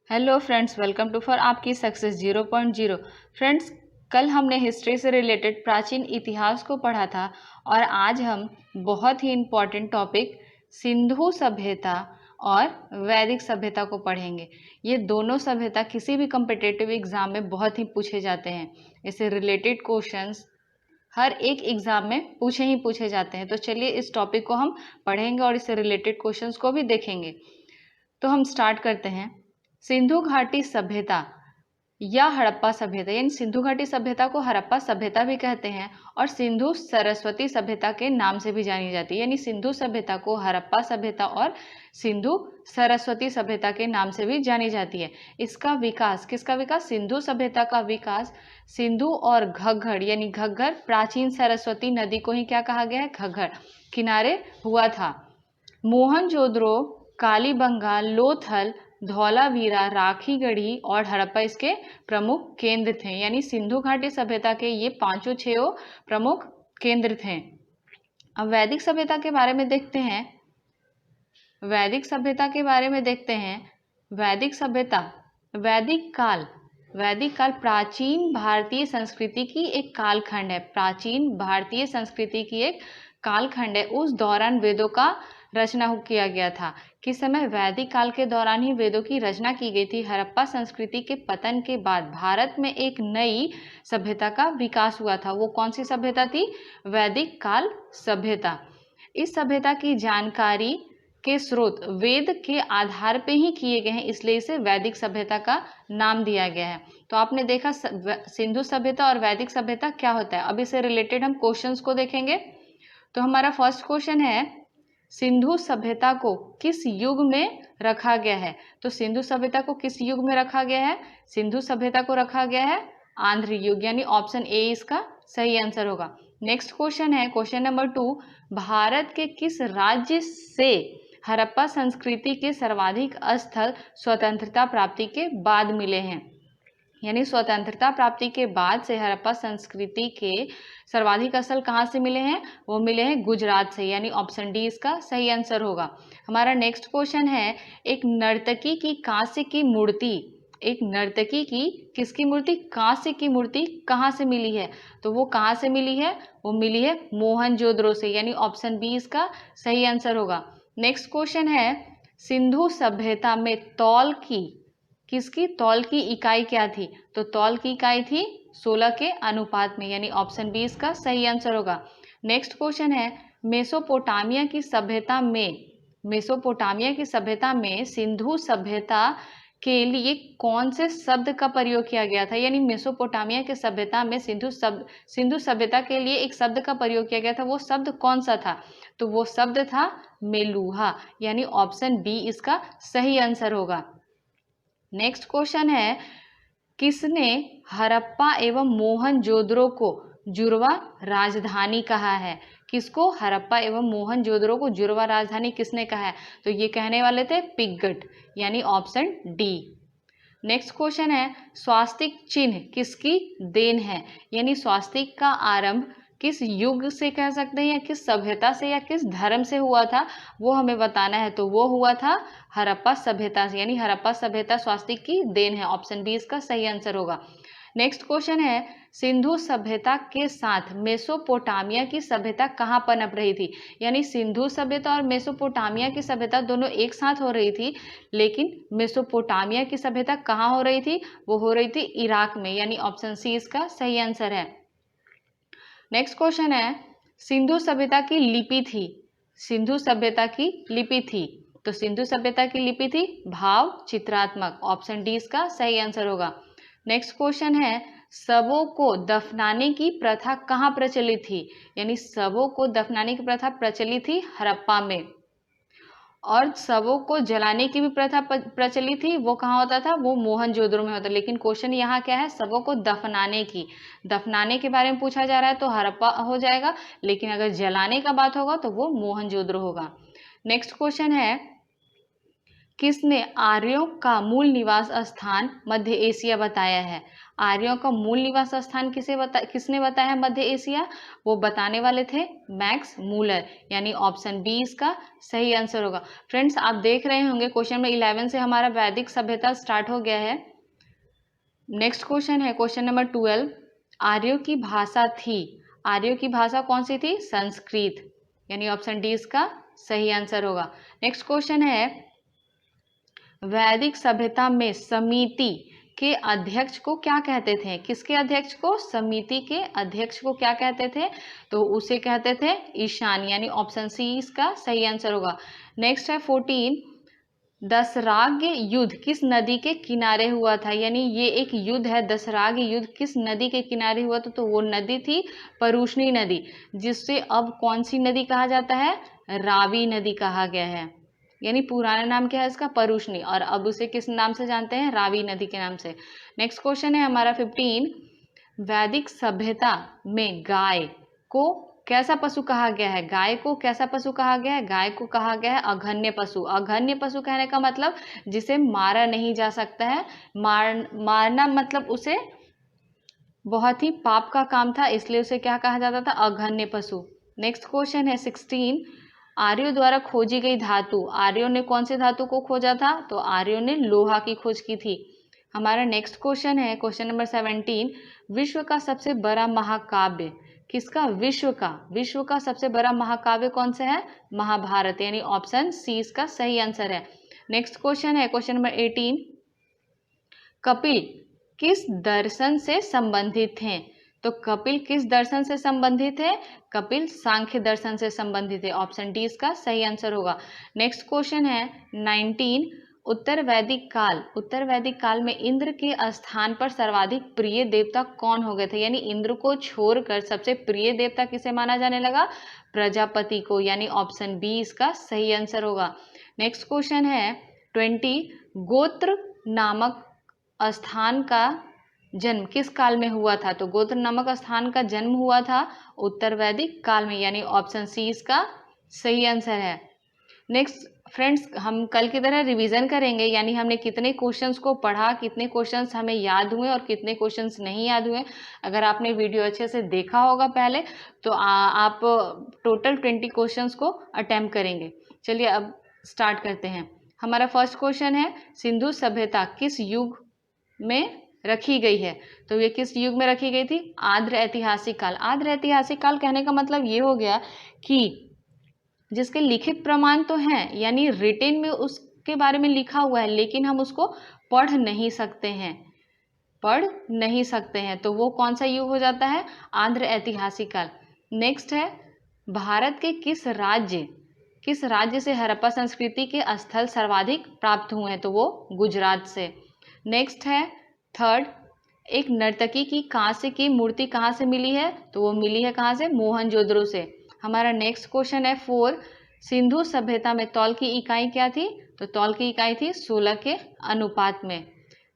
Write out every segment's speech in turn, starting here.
Hello friends, welcome to for आपकी success 0.0। Friends, कल हमने हिस्ट्री से रिलेटेड प्राचीन इतिहास को पढ़ा था और आज हम बहुत ही इम्पॉर्टेंट टॉपिक सिंधु सभ्यता और वैदिक सभ्यता को पढ़ेंगे। ये दोनों सभ्यता किसी भी कम्पिटिटिव एग्जाम में बहुत ही पूछे जाते हैं। इससे रिलेटेड क्वेश्चंस हर एक एग्जाम में पूछे जाते हैं। तो चलिए इस टॉपिक को हम पढ़ेंगे और इससे रिलेटेड क्वेश्चंस को भी देखेंगे। तो हम स्टार्ट करते हैं। सिंधु घाटी सभ्यता या हड़प्पा सभ्यता, यानी सिंधु घाटी सभ्यता को हड़प्पा सभ्यता भी कहते हैं और सिंधु सरस्वती सभ्यता के नाम से भी जानी जाती है। यानी सिंधु सभ्यता को हड़प्पा सभ्यता और सिंधु सरस्वती सभ्यता के नाम से भी जानी जाती है। इसका विकास, किसका विकास? सिंधु सभ्यता का विकास सिंधु और घग्गर यानी घग्गर प्राचीन सरस्वती नदी को ही क्या कहा गया है? घग्गर किनारे हुआ था। मोहनजोदड़ो, कालीबंगा, लोथल, धौलावीरा, राखीगढ़ी और हड़प्पा इसके प्रमुख केंद्र थे। यानी सिंधु घाटी सभ्यता के ये पांचों छह प्रमुख केंद्र थे। अब वैदिक सभ्यता के बारे में देखते हैं। वैदिक सभ्यता के बारे में देखते हैं। वैदिक सभ्यता, वैदिक काल प्राचीन भारतीय संस्कृति की एक कालखंड है। प्राचीन भारतीय संस्कृति की एक कालखंड है। उस दौरान वेदों का रचना किया गया था। किस समय? वैदिक काल के दौरान ही वेदों की रचना की गई थी। हड़प्पा संस्कृति के पतन के बाद भारत में एक नई सभ्यता का विकास हुआ था। वो कौन सी सभ्यता थी? वैदिक काल सभ्यता। इस सभ्यता की जानकारी के स्रोत वेद के आधार पे ही किए गए हैं, इसलिए इसे वैदिक सभ्यता का नाम दिया गया है। तो आपने देखा सिंधु सभ्यता और वैदिक सभ्यता क्या होता है। अब इससे रिलेटेड हम क्वेश्चंस को देखेंगे। तो हमारा फर्स्ट क्वेश्चन है, सिंधु सभ्यता को किस युग में रखा गया है? तो सिंधु सभ्यता को किस युग में रखा गया है? सिंधु सभ्यता को रखा गया है आंध्र युग, यानी ऑप्शन ए इसका सही आंसर होगा। नेक्स्ट क्वेश्चन है, क्वेश्चन नंबर 2, भारत के किस राज्य से हड़प्पा संस्कृति के सर्वाधिक स्थल स्वतंत्रता प्राप्ति के बाद मिले हैं? यानी स्वतंत्रता प्राप्ति के बाद से हड़प्पा संस्कृति के सर्वाधिक स्थल कहाँ से मिले हैं? वो मिले हैं गुजरात से, यानी ऑप्शन डी इसका सही आंसर होगा। हमारा नेक्स्ट क्वेश्चन है, एक नर्तकी की कांस्य की मूर्ति, एक नर्तकी की किसकी मूर्ति? कांस्य की मूर्ति कहाँ से मिली है? तो वो कहाँ से मिली है? वो मिली है मोहनजोदड़ो से, यानी ऑप्शन बी इसका सही आंसर होगा। नेक्स्ट क्वेश्चन है, सिंधु सभ्यता में तौल की किसकी तौल की इकाई क्या थी? तो तौल की इकाई थी 16 के अनुपात में, यानी ऑप्शन बी इसका सही आंसर होगा। नेक्स्ट क्वेश्चन है, मेसोपोटामिया की सभ्यता में सिंधु सभ्यता के लिए कौन से शब्द का प्रयोग किया गया था? यानी मेसोपोटामिया के सभ्यता में सिंधु सभ्यता के लिए एक शब्द का प्रयोग किया गया था। वो शब्द कौन सा था? तो वो शब्द था मेलुहा, यानी ऑप्शन बी इसका सही आंसर होगा। नेक्स्ट क्वेश्चन है, किसने हड़प्पा एवं मोहनजोदड़ो को जुड़वा राजधानी कहा है? किसको हड़प्पा एवं मोहनजोदड़ो को जुड़वा राजधानी किसने कहा है? तो ये कहने वाले थे पिगट, यानी ऑप्शन डी। नेक्स्ट क्वेश्चन है, स्वास्तिक चिन्ह किसकी देन है? यानी स्वास्तिक का आरंभ किस युग से कह सकते हैं, या किस सभ्यता से या किस धर्म से हुआ था, वो हमें बताना है। तो वो हुआ था हड़प्पा सभ्यता से, यानी हड़प्पा सभ्यता स्वास्तिक की देन है। ऑप्शन बी इसका सही आंसर होगा। नेक्स्ट क्वेश्चन है, सिंधु सभ्यता के साथ मेसोपोटामिया की सभ्यता कहाँ पनप रही थी? यानी सिंधु सभ्यता और मेसोपोटामिया की सभ्यता दोनों एक साथ हो रही थी, लेकिन मेसोपोटामिया की सभ्यता कहाँ हो रही थी? वो हो रही थी इराक में, यानी ऑप्शन सी इसका सही आंसर है। नेक्स्ट क्वेश्चन है, सिंधु सभ्यता की लिपि थी, सिंधु सभ्यता की लिपि थी, तो सिंधु सभ्यता की लिपि थी भाव चित्रात्मक, ऑप्शन डी इसका सही आंसर होगा। नेक्स्ट क्वेश्चन है, शवों को दफनाने की प्रथा कहाँ प्रचलित थी? यानी शवों को दफनाने की प्रथा प्रचलित थी हड़प्पा में, और शवों को जलाने की भी प्रथा प्रचलित थी। वो कहाँ होता था? वो मोहनजोदड़ो में होता। लेकिन क्वेश्चन यहाँ क्या है? शवों को दफनाने के बारे में पूछा जा रहा है, तो हड़प्पा हो जाएगा, लेकिन अगर जलाने का बात होगा तो वो मोहनजोदड़ो होगा। नेक्स्ट क्वेश्चन है, किसने आर्यों का मूल निवास स्थान मध्य एशिया बताया है? आर्यों का मूल निवास स्थान किसने बताया है मध्य एशिया? वो बताने वाले थे मैक्स मूलर, यानी ऑप्शन बी इसका सही आंसर होगा। फ्रेंड्स, आप देख रहे होंगे क्वेश्चन नंबर 11 से हमारा वैदिक सभ्यता स्टार्ट हो गया है। नेक्स्ट क्वेश्चन है क्वेश्चन नंबर 12। आर्यों की भाषा थी, आर्यों की भाषा कौन सी थी? संस्कृत, यानी ऑप्शन डी इसका सही आंसर होगा। नेक्स्ट क्वेश्चन है वैदिक सभ्यता में समिति के अध्यक्ष को क्या कहते थे? किसके अध्यक्ष को? समिति के अध्यक्ष को क्या कहते थे? तो उसे कहते थे ईशान, यानी ऑप्शन सी इसका सही आंसर होगा। नेक्स्ट है 14। दसराग्य युद्ध किस नदी के किनारे हुआ था? यानी ये एक युद्ध है, दसराग्य युद्ध किस नदी के किनारे हुआ था? तो वो नदी थी परुष्णी नदी, जिससे अब कौन सी नदी कहा जाता है? रावी नदी कहा गया है। यानी पुराना नाम क्या है इसका? परुष्णी, और अब उसे किस नाम से जानते हैं? रावी नदी के नाम से। नेक्स्ट क्वेश्चन है हमारा 15। वैदिक सभ्यता में गाय को कैसा पशु कहा गया है? गाय को कैसा पशु कहा गया है? गाय को कहा गया है अघन्य पशु। अघन्य पशु कहने का मतलब जिसे मारा नहीं जा सकता है। मारना मतलब उसे बहुत ही पाप का काम था, इसलिए उसे क्या कहा जाता था? अघन्य पशु। नेक्स्ट क्वेश्चन है 16। आर्यों द्वारा खोजी गई धातु, आर्यों ने कौन सी धातु को खोजा था? तो आर्यों ने लोहा की खोज की थी। हमारा नेक्स्ट क्वेश्चन है क्वेश्चन नंबर 17। विश्व का सबसे बड़ा महाकाव्य किसका? विश्व का सबसे बड़ा महाकाव्य कौन सा है? महाभारत, यानी ऑप्शन सी इसका सही आंसर है। नेक्स्ट क्वेश्चन है क्वेश्चन नंबर 18। कपिल किस दर्शन से संबंधित हैं? तो कपिल किस दर्शन से संबंधित है? कपिल सांख्य दर्शन से संबंधित है, ऑप्शन डी इसका सही आंसर होगा। नेक्स्ट क्वेश्चन है 19। उत्तर वैदिक काल में इंद्र के स्थान पर सर्वाधिक प्रिय देवता कौन हो गए थे? यानी इंद्र को छोड़कर सबसे प्रिय देवता किसे माना जाने लगा? प्रजापति को, यानी ऑप्शन बी इसका सही आंसर होगा। नेक्स्ट क्वेश्चन है 20। गोत्र नामक स्थान का जन्म किस काल में हुआ था? तो गोत्र नामक स्थान का जन्म हुआ था उत्तर वैदिक काल में, यानी ऑप्शन सी इसका सही आंसर है। नेक्स्ट फ्रेंड्स, हम कल की तरह रिवीजन करेंगे, यानी हमने कितने क्वेश्चंस को पढ़ा, कितने क्वेश्चंस हमें याद हुए और कितने क्वेश्चंस नहीं याद हुए। अगर आपने वीडियो अच्छे से देखा होगा पहले तो आप टोटल 20 क्वेश्चंस को अटेम्प्ट करेंगे। चलिए अब स्टार्ट करते हैं। हमारा फर्स्ट क्वेश्चन है सिंधु सभ्यता किस युग में रखी गई है? तो ये किस युग में रखी गई थी? आर्द्र ऐतिहासिक काल। आर्द्र ऐतिहासिक काल कहने का मतलब ये हो गया कि जिसके लिखित प्रमाण तो हैं, यानी रिटेन में उसके बारे में लिखा हुआ है, लेकिन हम उसको पढ़ नहीं सकते हैं, तो वो कौन सा युग हो जाता है? आर्द्र ऐतिहासिक काल। नेक्स्ट है भारत के किस राज्य से हड़प्पा संस्कृति के स्थल सर्वाधिक प्राप्त हुए हैं? तो वो गुजरात से। नेक्स्ट है थर्ड, एक नर्तकी की कांस्य की मूर्ति कहाँ से मिली है? तो वो मिली है कहाँ से? मोहनजोदड़ो से। हमारा नेक्स्ट क्वेश्चन है 4। सिंधु सभ्यता में तौल की इकाई क्या थी? तो तौल की इकाई थी 16 के अनुपात में।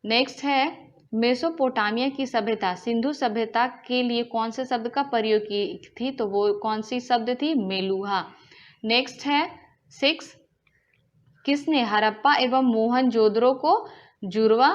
नेक्स्ट है मेसोपोटामिया की सभ्यता सिंधु सभ्यता के लिए कौन से शब्द का प्रयोग की थी? तो वो कौन सी शब्द थी? मेलुहा। नेक्स्ट है 6। किसने हड़प्पा एवं मोहनजोदड़ो को जुड़वा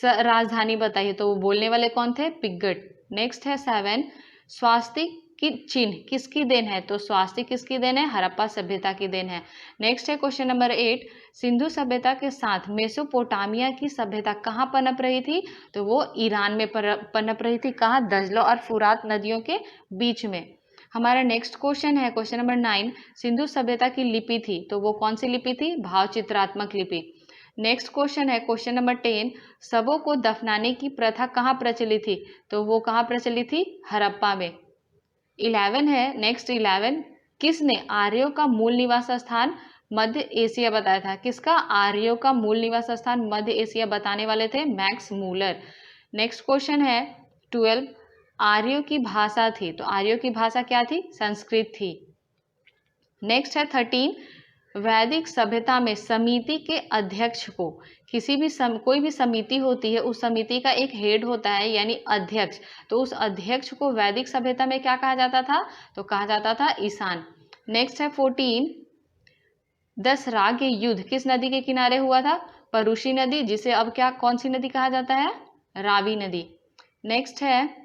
राजधानी बताई है? तो वो बोलने वाले कौन थे? पिग्गट। नेक्स्ट है 7। स्वास्तिक की चिन्ह किसकी देन है? तो स्वास्तिक किसकी देन है? हड़प्पा सभ्यता की देन है। नेक्स्ट है क्वेश्चन नंबर 8। सिंधु सभ्यता के साथ मेसोपोटामिया की सभ्यता कहाँ पनप रही थी? तो वो ईरान में पनप रही थी। कहाँ? दजला और फुरात नदियों के बीच में। हमारा नेक्स्ट क्वेश्चन है क्वेश्चन नंबर 9। सिंधु सभ्यता की लिपि थी, तो वो कौन सी लिपि थी? भाव चित्रात्मक लिपि। नेक्स्ट क्वेश्चन है क्वेश्चन नंबर 10। शवों को दफनाने की प्रथा कहाँ प्रचलित थी? तो वो कहाँ प्रचलित थी? हड़प्पा में। 11 है नेक्स्ट 11। किसने आर्यों का मूल निवास स्थान मध्य एशिया बताया था? किसका? आर्यों का मूल निवास स्थान मध्य एशिया बताने वाले थे मैक्स मूलर। नेक्स्ट क्वेश्चन है 12। आर्यों की भाषा थी, तो आर्यों की भाषा क्या थी? संस्कृत थी। नेक्स्ट है 13। वैदिक सभ्यता में समिति के अध्यक्ष को कोई भी समिति होती है, उस समिति का एक हेड होता है, यानी अध्यक्ष। तो उस अध्यक्ष को वैदिक सभ्यता में क्या कहा जाता था? तो कहा जाता था ईशान। नेक्स्ट है 14। दसराग युद्ध किस नदी के किनारे हुआ था? परुषी नदी, जिसे अब क्या कौन सी नदी कहा जाता है? रावी नदी। नेक्स्ट है,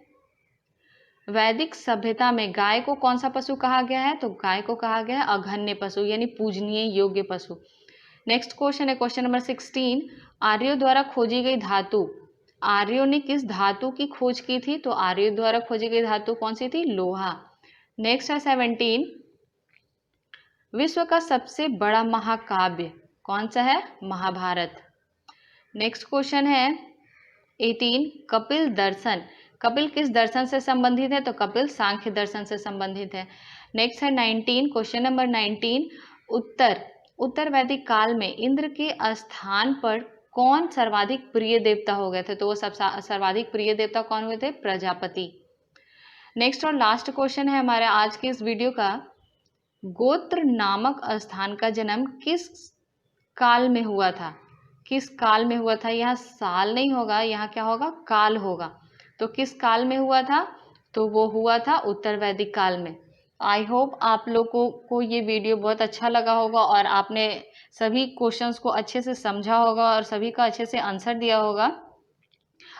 वैदिक सभ्यता में गाय को कौन सा पशु कहा गया है? तो गाय को कहा गया है अघन्य पशु, यानी पूजनीय योग्य पशु। नेक्स्ट क्वेश्चन है क्वेश्चन नंबर 16, आर्यों द्वारा खोजी गई धातु। आर्यों ने किस धातु की खोज की थी? तो आर्यों द्वारा खोजी गई धातु कौन सी थी? लोहा। नेक्स्ट है 17, विश्व का सबसे बड़ा महाकाव्य कौन सा है? महाभारत। नेक्स्ट क्वेश्चन है 18, कपिल दर्शन। कपिल किस दर्शन से संबंधित है? तो कपिल सांख्य दर्शन से संबंधित है। नेक्स्ट है 19, क्वेश्चन नंबर 19, उत्तर वैदिक काल में इंद्र के स्थान पर कौन सर्वाधिक प्रिय देवता हो गए थे? तो वो सब सर्वाधिक प्रिय देवता कौन हुए थे? प्रजापति। नेक्स्ट और लास्ट क्वेश्चन है हमारे आज के इस वीडियो का, गोत्र नामक स्थान का जन्म किस काल में हुआ था? किस काल में हुआ था? यहाँ साल नहीं होगा, यहाँ क्या होगा? काल होगा। तो किस काल में हुआ था? तो वो हुआ था उत्तर वैदिक काल में। आई होप आप लोगों को ये वीडियो बहुत अच्छा लगा होगा और आपने सभी क्वेश्चंस को अच्छे से समझा होगा और सभी का अच्छे से आंसर दिया होगा।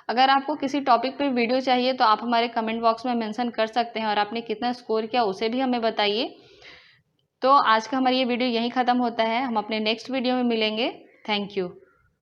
अगर आपको किसी टॉपिक पे वीडियो चाहिए तो आप हमारे कमेंट बॉक्स में मेंशन कर सकते हैं और आपने कितना स्कोर किया उसे भी हमें बताइए। तो आज का हमारा ये वीडियो यहीं ख़त्म होता है, हम अपने नेक्स्ट वीडियो में मिलेंगे। Thank you.